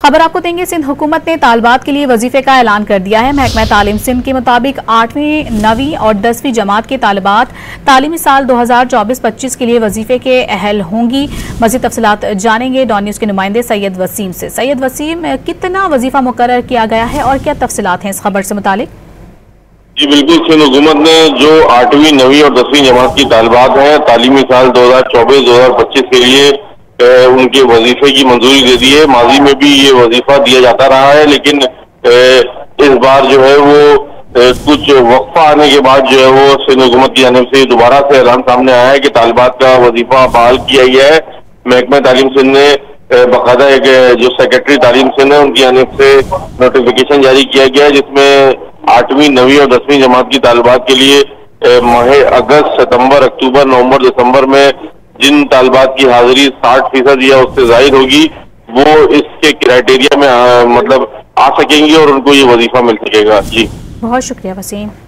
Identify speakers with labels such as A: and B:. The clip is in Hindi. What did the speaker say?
A: खबर आपको देंगे। सिंध हुकूमत ने तालबात के लिए वजीफे का ऐलान कर दिया है। महकमा तालीम सिंध के मुताबिक 8वीं, 9वीं और 10वीं जमात के तालिबात तालीमी साल 2024-25 के लिए वजीफे के अहल होंगी। मज़ीद तफसीलात जानेंगे डॉन न्यूज़ के नुमाइंदे सैयद वसीम से। सैयद वसीम, कितना वजीफा मुकर्रर किया गया है और क्या तफसीलात हैं इस खबर से मुतालिक?
B: जी बिल्कुल, सिंध हुकूमत ने जो 8वीं, 9वीं और 10वीं जमात की तालिबात हैं तालीमी साल 2024-2025 के लिए उनके वजीफे की मंजूरी दे दी है। माजी में भी ये वजीफा दिया जाता रहा है, लेकिन इस बार जो है वो कुछ वक्फा आने के बाद जो है वो सिंध हुकूमत की जानिब से दोबारा से ऐलान सामने आया है कि तालिबात का वजीफा बहाल किया गया है। महकमा तालीम सिंध ने बाकायदा एक जो सेक्रेटरी तालीम सिंध है उनकी जानिब से नोटिफिकेशन जारी किया गया है, जिसमें 8वीं, 9वीं और 10वीं जमात की तालिबात के लिए माह अगस्त, सितंबर, अक्टूबर, नवंबर, दिसंबर में जिन तालिबात की हाजिरी 60% या उससे जाहिर होगी वो इसके क्राइटेरिया में मतलब आ सकेंगी और उनको ये वजीफा मिल सकेगा। जी
A: बहुत शुक्रिया वसीम।